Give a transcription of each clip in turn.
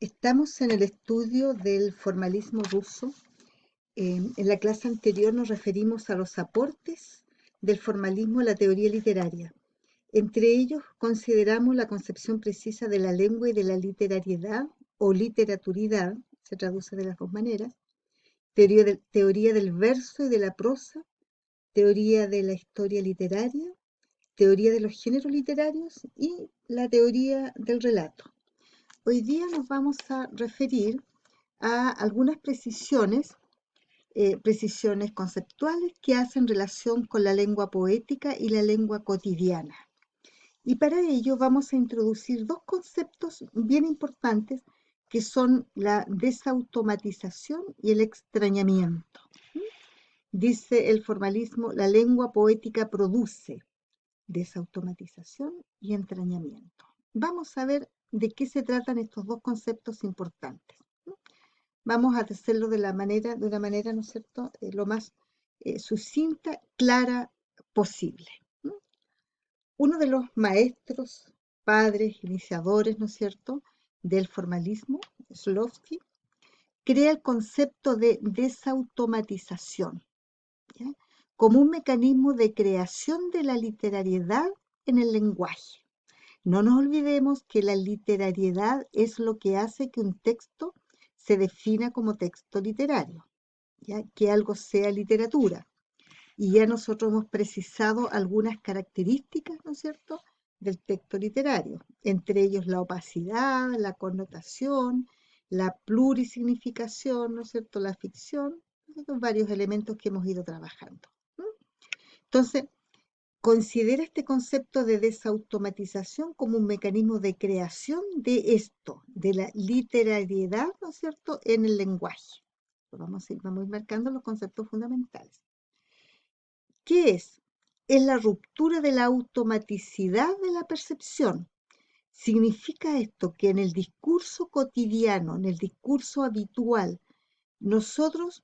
Estamos en el estudio del formalismo ruso. En la clase anterior nos referimos a los aportes del formalismo a la teoría literaria. Entre ellos consideramos la concepción precisa de la lengua y de la literariedad o literaturidad, se traduce de las dos maneras, teoría del verso y de la prosa, teoría de la historia literaria, teoría de los géneros literarios y la teoría del relato. Hoy día nos vamos a referir a algunas precisiones conceptuales que hacen relación con la lengua poética y la lengua cotidiana. Y para ello vamos a introducir dos conceptos bien importantes que son la desautomatización y el extrañamiento. Dice el formalismo, la lengua poética produce desautomatización y extrañamiento. Vamos a ver de qué se tratan estos dos conceptos importantes. Vamos a hacerlo de una manera, ¿no es cierto?, lo más sucinta, clara posible. Uno de los maestros, padres, iniciadores, ¿no es cierto?, del formalismo, Shklovsky, crea el concepto de desautomatización, ¿ya?, como un mecanismo de creación de la literariedad en el lenguaje. No nos olvidemos que la literariedad es lo que hace que un texto se defina como texto literario, ¿ya?, que algo sea literatura. Y ya nosotros hemos precisado algunas características, ¿no es cierto?, del texto literario, entre ellos la opacidad, la connotación, la plurisignificación, ¿no es cierto?, la ficción, son varios elementos que hemos ido trabajando. Entonces, considera este concepto de desautomatización como un mecanismo de creación de esto, de la literariedad, ¿no es cierto?, en el lenguaje. Vamos a ir marcando los conceptos fundamentales. ¿Qué es? Es la ruptura de la automaticidad de la percepción. Significa esto que en el discurso cotidiano, en el discurso habitual, nosotros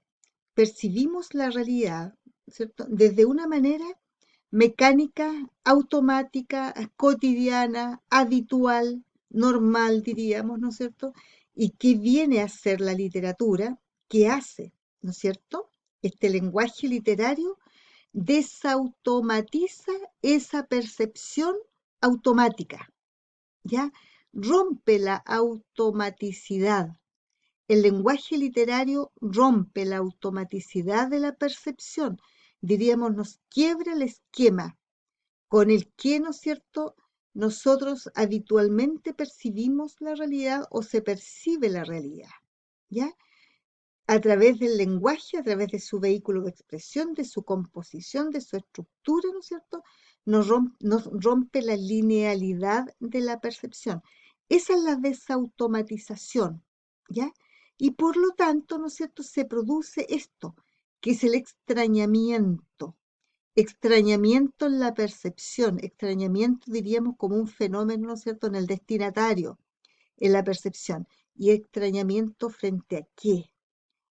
percibimos la realidad, ¿cierto?, desde una manera mecánica, automática, cotidiana, habitual, normal, diríamos, ¿no es cierto? ¿Y qué viene a ser la literatura? ¿Qué hace? ¿No es cierto? Este lenguaje literario desautomatiza esa percepción automática, ¿ya? Rompe la automaticidad. El lenguaje literario rompe la automaticidad de la percepción, diríamos, nos quiebra el esquema con el que, ¿no es cierto?, nosotros habitualmente percibimos la realidad o se percibe la realidad, ¿ya? A través del lenguaje, a través de su vehículo de expresión, de su composición, de su estructura, ¿no es cierto?, nos rompe la linealidad de la percepción. Esa es la desautomatización, ¿ya? Y por lo tanto, ¿no es cierto?, se produce esto, que es el extrañamiento. Extrañamiento en la percepción, extrañamiento diríamos como un fenómeno, ¿no es cierto?, en el destinatario, en la percepción. ¿Y extrañamiento frente a qué?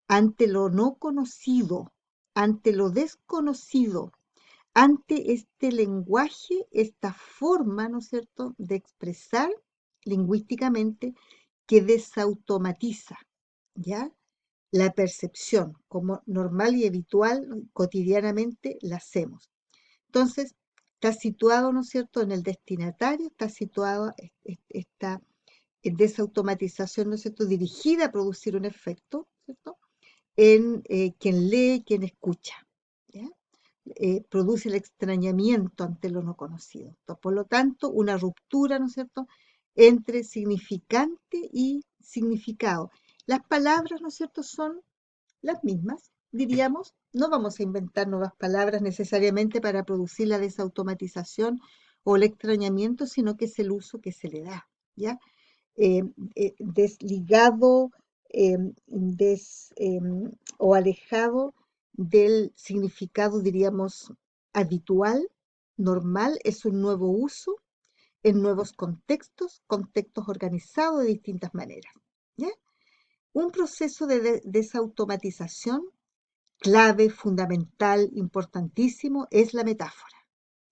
Ante lo no conocido, ante lo desconocido, ante este lenguaje, esta forma, ¿no es cierto?, de expresar lingüísticamente que desautomatiza, ¿ya?, la percepción, como normal y habitual, cotidianamente la hacemos. Entonces, está situado, ¿no es cierto?, en el destinatario, está situado esta desautomatización, ¿no es cierto?, dirigida a producir un efecto, ¿cierto?, en quien lee, quien escucha, ¿ya? Produce el extrañamiento ante lo no conocido. Entonces, por lo tanto, una ruptura, ¿no es cierto?, entre significante y significado. Las palabras, ¿no es cierto?, son las mismas, diríamos, no vamos a inventar nuevas palabras necesariamente para producir la desautomatización o el extrañamiento, sino que es el uso que se le da, ¿ya? Desligado o alejado del significado, diríamos, habitual, normal, es un nuevo uso en nuevos contextos, contextos organizados de distintas maneras, ¿ya? Un proceso de desautomatización clave, fundamental, importantísimo, es la metáfora,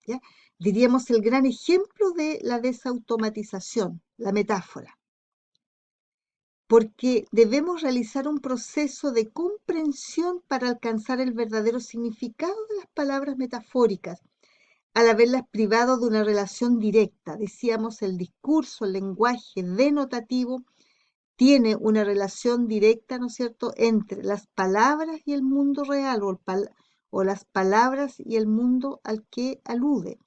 ¿ya? Diríamos el gran ejemplo de la desautomatización, la metáfora. porque debemos realizar un proceso de comprensión para alcanzar el verdadero significado de las palabras metafóricas, al haberlas privado de una relación directa. Decíamos, el discurso, el lenguaje denotativo tiene una relación directa, ¿no es cierto?, entre las palabras y el mundo real o las palabras y el mundo al que alude.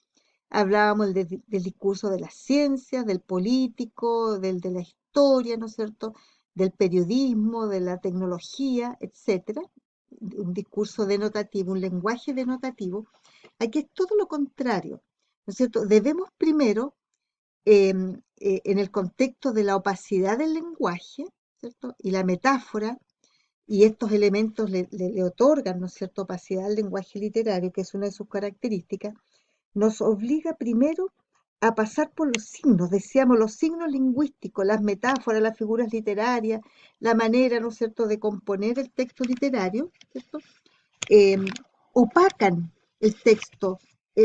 Hablábamos del discurso de las ciencias, del político, del de la historia, ¿no es cierto?, del periodismo, de la tecnología, etcétera. Un discurso denotativo, un lenguaje denotativo. Aquí es todo lo contrario, ¿no es cierto? Debemos primero, en el contexto de la opacidad del lenguaje, ¿cierto? Y la metáfora, y estos elementos le otorgan, ¿no es cierto?, opacidad al lenguaje literario, que es una de sus características, nos obliga primero a pasar por los signos, decíamos, los signos lingüísticos, las metáforas, las figuras literarias, la manera, ¿no es cierto?, de componer el texto literario, ¿cierto?, eh, opacan el texto,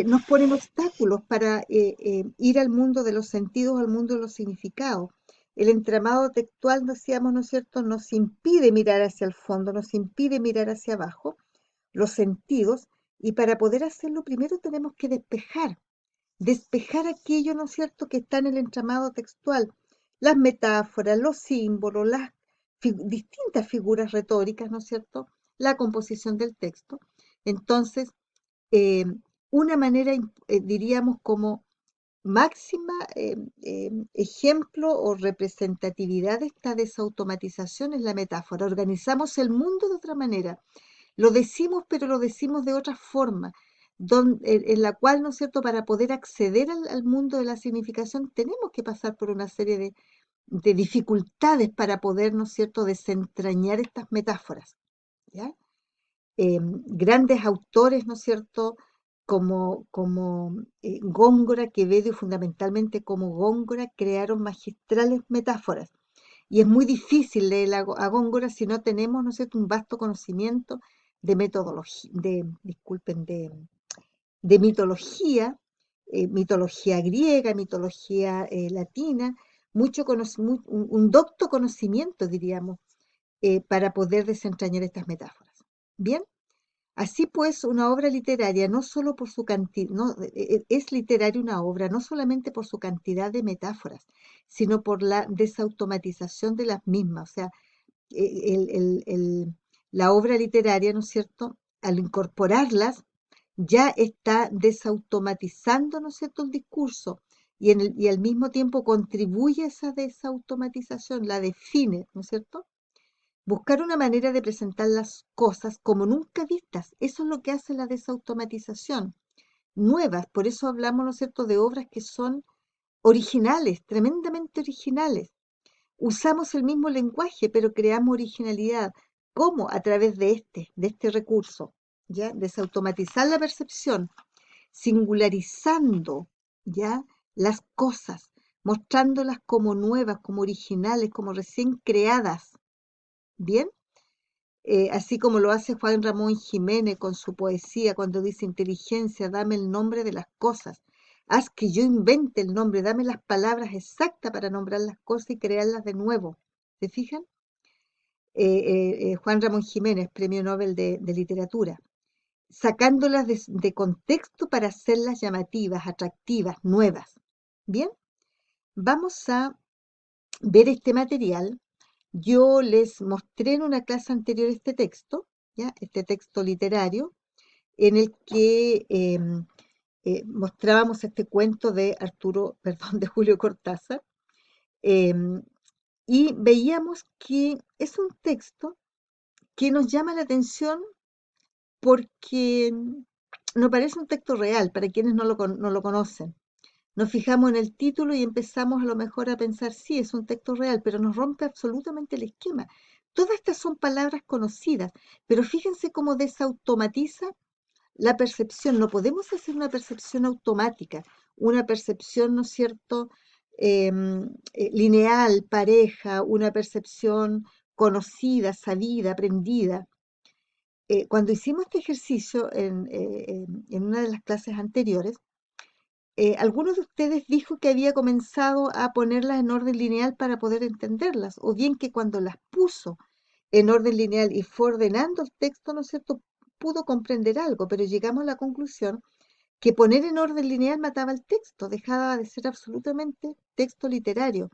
nos ponen obstáculos para ir al mundo de los sentidos, al mundo de los significados. El entramado textual, decíamos, ¿no es cierto?, nos impide mirar hacia el fondo, nos impide mirar hacia abajo los sentidos, y para poder hacerlo primero tenemos que despejar aquello, ¿no es cierto?, que está en el entramado textual, las metáforas, los símbolos, las distintas figuras retóricas, ¿no es cierto?, la composición del texto. Entonces, eh, una manera, diríamos, como máxima ejemplo o representatividad de esta desautomatización es la metáfora. Organizamos el mundo de otra manera. Lo decimos, pero lo decimos de otra forma, en la cual, ¿no es cierto?, para poder acceder al mundo de la significación tenemos que pasar por una serie de dificultades para poder, ¿no es cierto?, desentrañar estas metáforas, ¿ya? Grandes autores, ¿no es cierto?, como Góngora, Quevedo y fundamentalmente como Góngora, crearon magistrales metáforas. Y es muy difícil leer a Góngora si no tenemos, ¿no es cierto?, un vasto conocimiento de metodología, disculpen, de mitología, mitología griega, mitología latina, un docto conocimiento, diríamos, para poder desentrañar estas metáforas. Bien, así pues, una obra literaria, no solo por su cantidad, no, es literaria una obra no solamente por su cantidad de metáforas, sino por la desautomatización de las mismas. O sea, la obra literaria, ¿no es cierto?, al incorporarlas, ya está desautomatizando, ¿no es cierto?, el discurso, y al mismo tiempo contribuye a esa desautomatización, la define, ¿no es cierto? Buscar una manera de presentar las cosas como nunca vistas, eso es lo que hace la desautomatización. Nuevas, por eso hablamos, ¿no es cierto?, de obras que son originales, tremendamente originales. Usamos el mismo lenguaje, pero creamos originalidad. ¿Cómo? A través de este recurso, ¿ya? Desautomatizar la percepción, singularizando, ¿ya?, las cosas, mostrándolas como nuevas, como originales, como recién creadas. ¿Bien? Así como lo hace Juan Ramón Jiménez con su poesía cuando dice: inteligencia, dame el nombre de las cosas, haz que yo invente el nombre, dame las palabras exactas para nombrar las cosas y crearlas de nuevo. ¿Se fijan? Juan Ramón Jiménez, Premio Nobel de Literatura, sacándolas de contexto para hacerlas llamativas, atractivas, nuevas. Bien, vamos a ver este material. Yo les mostré en una clase anterior este texto, ¿ya? Este texto literario, en el que mostrábamos este cuento de Arturo, perdón, de Julio Cortázar, em, y veíamos que es un texto que nos llama la atención porque no parece un texto real para quienes no lo conocen. Nos fijamos en el título y empezamos a lo mejor a pensar, sí, es un texto real, pero nos rompe absolutamente el esquema. Todas estas son palabras conocidas, pero fíjense cómo desautomatiza la percepción. No podemos hacer una percepción automática, una percepción, ¿no es cierto?, lineal, pareja, una percepción conocida, sabida, aprendida. Cuando hicimos este ejercicio en una de las clases anteriores, algunos de ustedes dijo que había comenzado a ponerlas en orden lineal para poder entenderlas, o bien que cuando las puso en orden lineal y fue ordenando el texto, ¿no es cierto?, pudo comprender algo, pero llegamos a la conclusión que poner en orden lineal mataba el texto, dejaba de ser absolutamente texto literario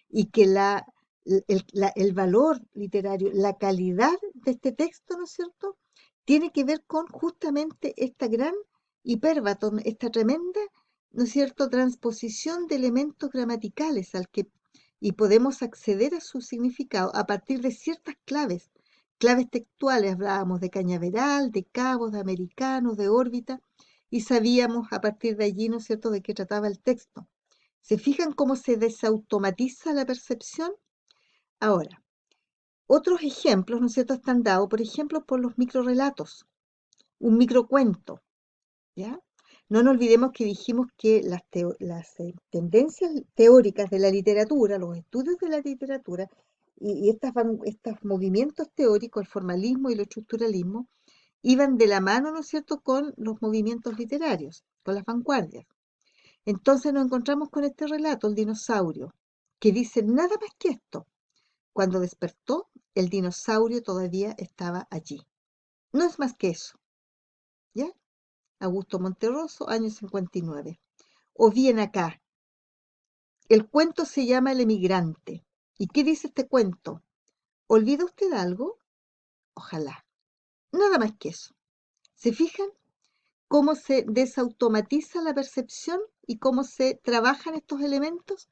y que el valor literario, la calidad de este texto, ¿no es cierto?, tiene que ver con justamente esta gran hipérbaton, esta tremenda, ¿no es cierto?, transposición de elementos gramaticales y podemos acceder a su significado a partir de ciertas claves, claves textuales, hablábamos de cañaveral, de cabos, de americanos, de órbita, y sabíamos a partir de allí, ¿no es cierto?, de qué trataba el texto. ¿Se fijan cómo se desautomatiza la percepción? Ahora, otros ejemplos, ¿no es cierto?, están dados, por ejemplo, por los microrelatos, un microcuento, ¿ya? No nos olvidemos que dijimos que las tendencias teóricas de la literatura, los estudios de la literatura y estos movimientos teóricos, el formalismo y el estructuralismo, iban de la mano, ¿no es cierto?, con los movimientos literarios, con las vanguardias. Entonces nos encontramos con este relato, el dinosaurio, que dice nada más que esto. Cuando despertó, el dinosaurio todavía estaba allí. No es más que eso, ¿ya? Augusto Monterroso, año 59. O bien acá, el cuento se llama El emigrante. ¿Y qué dice este cuento? ¿Olvida usted algo? Ojalá. Nada más que eso. ¿Se fijan cómo se desautomatiza la percepción y cómo se trabajan estos elementos?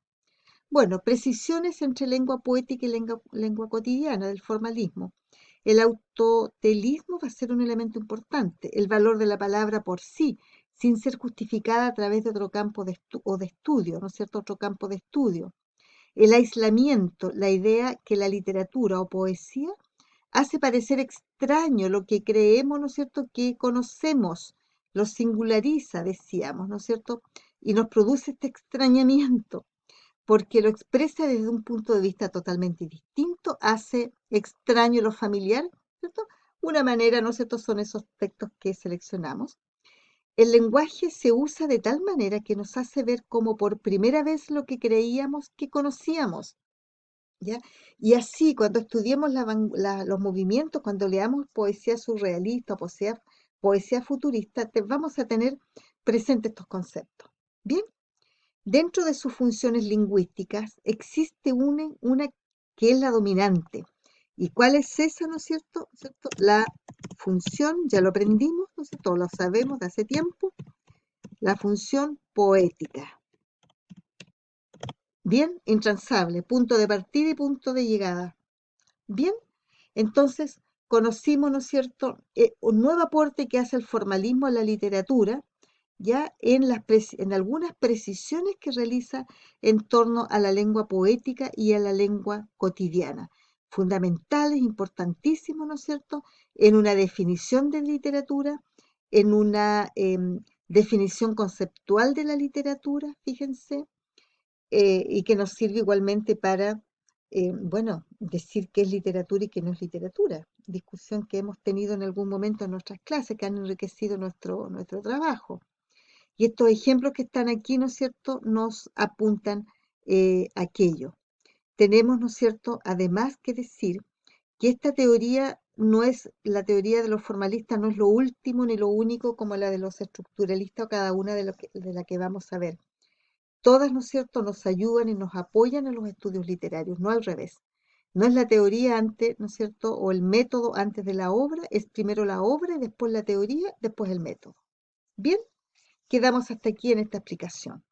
Bueno, precisiones entre lengua poética y lengua cotidiana del formalismo. El autotelismo va a ser un elemento importante, el valor de la palabra por sí, sin ser justificada a través de otro campo de estudio, ¿no es cierto? Otro campo de estudio. El aislamiento, la idea que la literatura o poesía hace parecer extraño lo que creemos, ¿no es cierto?, que conocemos, lo singulariza, decíamos, ¿no es cierto? Y nos produce este extrañamiento porque lo expresa desde un punto de vista totalmente distinto, hace extraño lo familiar, ¿cierto? Una manera, ¿no es cierto?, son esos textos que seleccionamos. El lenguaje se usa de tal manera que nos hace ver como por primera vez lo que creíamos que conocíamos, ¿ya? Y así, cuando estudiemos los movimientos, cuando leamos poesía surrealista, poesía futurista, vamos a tener presentes estos conceptos. Bien. Dentro de sus funciones lingüísticas existe una que es la dominante. ¿Y cuál es esa, no es cierto? ¿Cierto? La función, ya lo aprendimos, ¿no es cierto? Lo sabemos de hace tiempo, la función poética. Bien, intransable, punto de partida y punto de llegada. Bien, entonces conocimos, ¿no es cierto?, un nuevo aporte que hace el formalismo a la literatura, ya en algunas precisiones que realiza en torno a la lengua poética y a la lengua cotidiana. Fundamentales, importantísimos, ¿no es cierto?, en una definición de literatura, en una definición conceptual de la literatura, fíjense, y que nos sirve igualmente para, bueno, decir qué es literatura y qué no es literatura. Discusión que hemos tenido en algún momento en nuestras clases, que han enriquecido nuestro trabajo. Y estos ejemplos que están aquí, ¿no es cierto?, nos apuntan aquello. Tenemos, ¿no es cierto?, además que decir que esta teoría no es, la teoría de los formalistas no es lo último ni lo único como la de los estructuralistas o cada una de la que vamos a ver. Todas, ¿no es cierto?, nos ayudan y nos apoyan en los estudios literarios, no al revés. No es la teoría antes, ¿no es cierto?, o el método antes de la obra, es primero la obra y después la teoría, después el método. Bien. Quedamos hasta aquí en esta explicación.